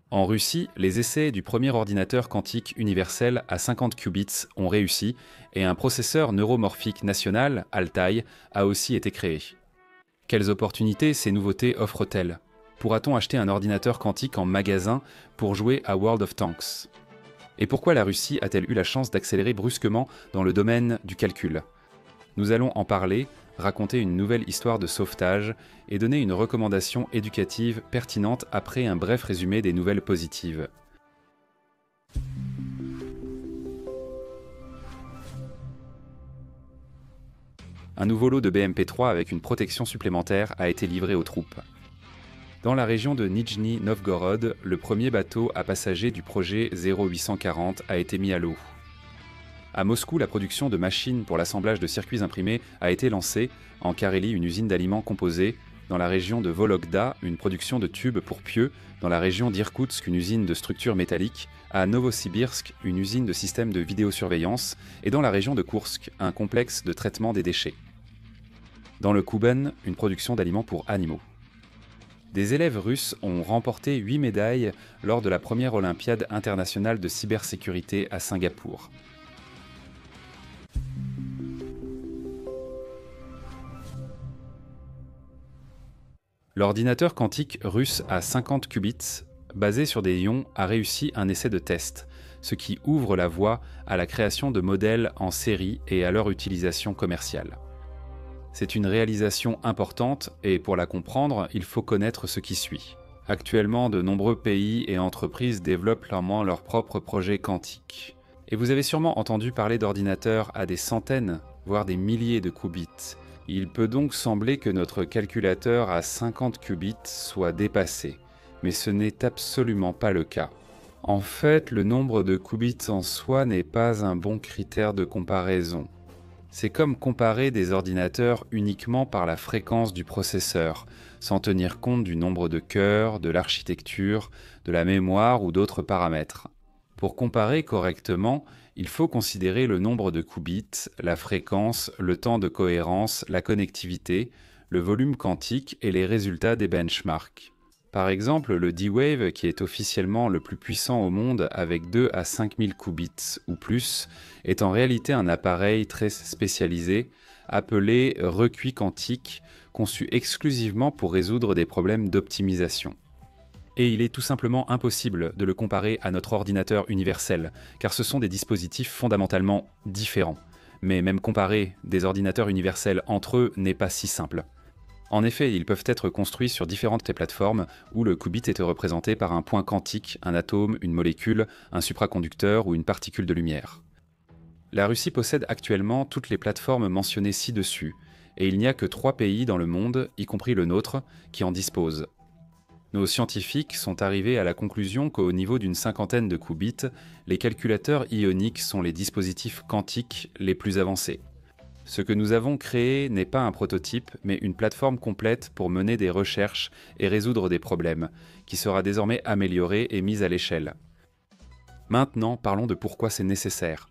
En Russie, les essais du premier ordinateur quantique universel à 50 qubits ont réussi et un processeur neuromorphique national, Altaï, a aussi été créé. Quelles opportunités ces nouveautés offrent-elles? Pourra-t-on acheter un ordinateur quantique en magasin pour jouer à World of Tanks? Et pourquoi la Russie a-t-elle eu la chance d'accélérer brusquement dans le domaine du calcul? Nous allons en parler, raconter une nouvelle histoire de sauvetage et donner une recommandation éducative pertinente après un bref résumé des nouvelles positives. Un nouveau lot de BMP-3 avec une protection supplémentaire a été livré aux troupes. Dans la région de Nijni Novgorod, le premier bateau à passagers du projet 0840 a été mis à l'eau. À Moscou, la production de machines pour l'assemblage de circuits imprimés a été lancée, en Carélie, une usine d'aliments composés, dans la région de Vologda, une production de tubes pour pieux, dans la région d'Irkoutsk, une usine de structures métalliques, à Novosibirsk, une usine de systèmes de vidéosurveillance, et dans la région de Koursk, un complexe de traitement des déchets. Dans le Kouben, une production d'aliments pour animaux. Des élèves russes ont remporté 8 médailles lors de la première Olympiade internationale de cybersécurité à Singapour. L'ordinateur quantique russe à 50 qubits, basé sur des ions, a réussi un essai de test, ce qui ouvre la voie à la création de modèles en série et à leur utilisation commerciale. C'est une réalisation importante et pour la comprendre, il faut connaître ce qui suit. Actuellement, de nombreux pays et entreprises développent clairement leurs propres projets quantiques. Et vous avez sûrement entendu parler d'ordinateurs à des centaines, voire des milliers de qubits. Il peut donc sembler que notre calculateur à 50 qubits soit dépassé, mais ce n'est absolument pas le cas. En fait, le nombre de qubits en soi n'est pas un bon critère de comparaison. C'est comme comparer des ordinateurs uniquement par la fréquence du processeur, sans tenir compte du nombre de cœurs, de l'architecture, de la mémoire ou d'autres paramètres. Pour comparer correctement, il faut considérer le nombre de qubits, la fréquence, le temps de cohérence, la connectivité, le volume quantique et les résultats des benchmarks. Par exemple, le D-Wave, qui est officiellement le plus puissant au monde avec 2 à 5000 qubits ou plus, est en réalité un appareil très spécialisé appelé recuit quantique, conçu exclusivement pour résoudre des problèmes d'optimisation. Et il est tout simplement impossible de le comparer à notre ordinateur universel, car ce sont des dispositifs fondamentalement différents. Mais même comparer des ordinateurs universels entre eux n'est pas si simple. En effet, ils peuvent être construits sur différentes plateformes où le qubit est représenté par un point quantique, un atome, une molécule, un supraconducteur ou une particule de lumière. La Russie possède actuellement toutes les plateformes mentionnées ci-dessus, et il n'y a que 3 pays dans le monde, y compris le nôtre, qui en disposent. Nos scientifiques sont arrivés à la conclusion qu'au niveau d'une cinquantaine de qubits, les calculateurs ioniques sont les dispositifs quantiques les plus avancés. Ce que nous avons créé n'est pas un prototype, mais une plateforme complète pour mener des recherches et résoudre des problèmes, qui sera désormais améliorée et mise à l'échelle. Maintenant, parlons de pourquoi c'est nécessaire.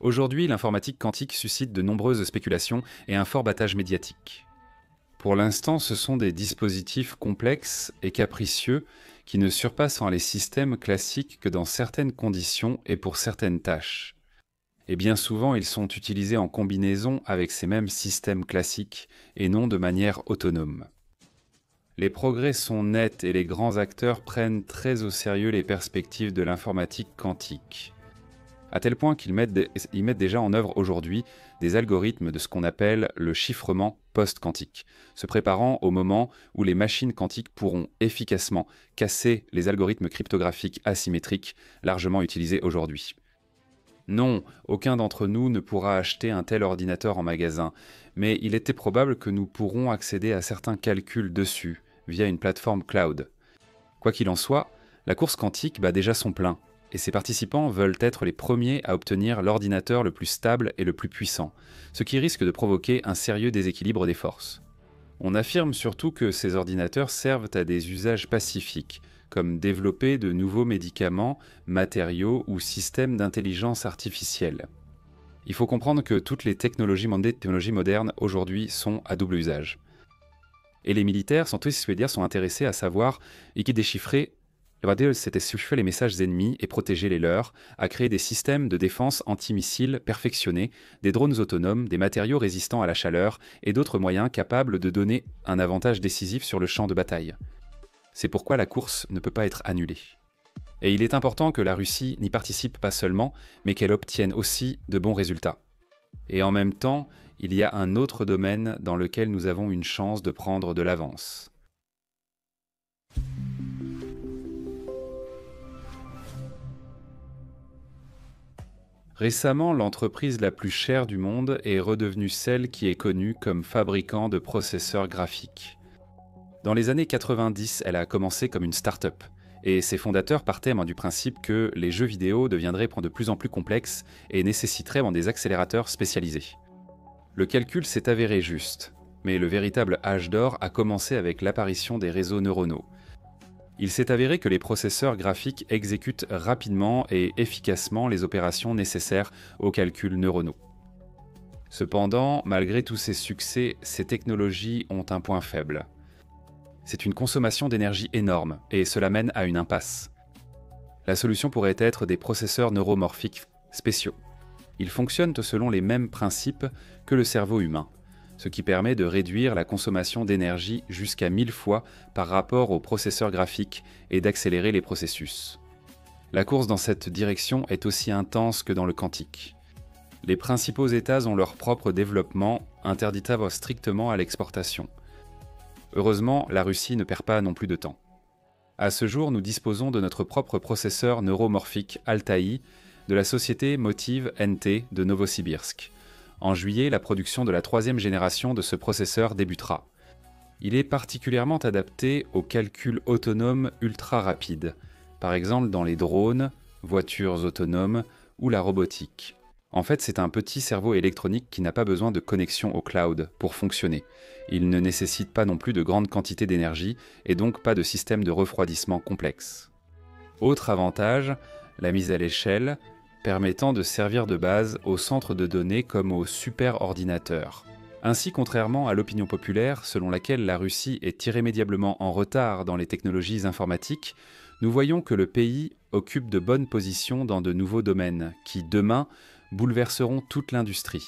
Aujourd'hui, l'informatique quantique suscite de nombreuses spéculations et un fort battage médiatique. Pour l'instant, ce sont des dispositifs complexes et capricieux qui ne surpassent les systèmes classiques que dans certaines conditions et pour certaines tâches. Et bien souvent, ils sont utilisés en combinaison avec ces mêmes systèmes classiques et non de manière autonome. Les progrès sont nets et les grands acteurs prennent très au sérieux les perspectives de l'informatique quantique. À tel point qu'ils mettent déjà en œuvre aujourd'hui des algorithmes de ce qu'on appelle le chiffrement post-quantique, se préparant au moment où les machines quantiques pourront efficacement casser les algorithmes cryptographiques asymétriques largement utilisés aujourd'hui. Non, aucun d'entre nous ne pourra acheter un tel ordinateur en magasin, mais il était probable que nous pourrons accéder à certains calculs dessus, via une plateforme cloud. Quoi qu'il en soit, la course quantique bat déjà son plein. Et ses participants veulent être les premiers à obtenir l'ordinateur le plus stable et le plus puissant, ce qui risque de provoquer un sérieux déséquilibre des forces. On affirme surtout que ces ordinateurs servent à des usages pacifiques, comme développer de nouveaux médicaments, matériaux ou systèmes d'intelligence artificielle. Il faut comprendre que toutes les technologies modernes aujourd'hui sont à double usage. Et les militaires sont intéressés à savoir et qui déchiffrer c'était chiffrer les messages ennemis et protéger les leurs, à créer des systèmes de défense antimissiles perfectionnés, des drones autonomes, des matériaux résistants à la chaleur et d'autres moyens capables de donner un avantage décisif sur le champ de bataille. C'est pourquoi la course ne peut pas être annulée. Et il est important que la Russie n'y participe pas seulement, mais qu'elle obtienne aussi de bons résultats. Et en même temps, il y a un autre domaine dans lequel nous avons une chance de prendre de l'avance. Récemment, l'entreprise la plus chère du monde est redevenue celle qui est connue comme fabricant de processeurs graphiques. Dans les années 90, elle a commencé comme une start-up, et ses fondateurs partaient du principe que les jeux vidéo deviendraient de plus en plus complexes et nécessiteraient des accélérateurs spécialisés. Le calcul s'est avéré juste, mais le véritable âge d'or a commencé avec l'apparition des réseaux neuronaux. Il s'est avéré que les processeurs graphiques exécutent rapidement et efficacement les opérations nécessaires aux calculs neuronaux. Cependant, malgré tous ces succès, ces technologies ont un point faible. C'est une consommation d'énergie énorme, et cela mène à une impasse. La solution pourrait être des processeurs neuromorphiques spéciaux. Ils fonctionnent selon les mêmes principes que le cerveau humain, ce qui permet de réduire la consommation d'énergie jusqu'à 1000 fois par rapport aux processeurs graphiques et d'accélérer les processus. La course dans cette direction est aussi intense que dans le quantique. Les principaux États ont leur propre développement, interdit strictement à l'exportation. Heureusement, la Russie ne perd pas non plus de temps. À ce jour, nous disposons de notre propre processeur neuromorphique Altaï de la société Motiv NT de Novosibirsk. En juillet, la production de la 3e génération de ce processeur débutera. Il est particulièrement adapté aux calculs autonomes ultra rapides, par exemple dans les drones, voitures autonomes ou la robotique. En fait, c'est un petit cerveau électronique qui n'a pas besoin de connexion au cloud pour fonctionner. Il ne nécessite pas non plus de grandes quantités d'énergie et donc pas de système de refroidissement complexe. Autre avantage, la mise à l'échelle, permettant de servir de base aux centres de données comme aux superordinateurs. Ainsi, contrairement à l'opinion populaire selon laquelle la Russie est irrémédiablement en retard dans les technologies informatiques, nous voyons que le pays occupe de bonnes positions dans de nouveaux domaines qui, demain, bouleverseront toute l'industrie.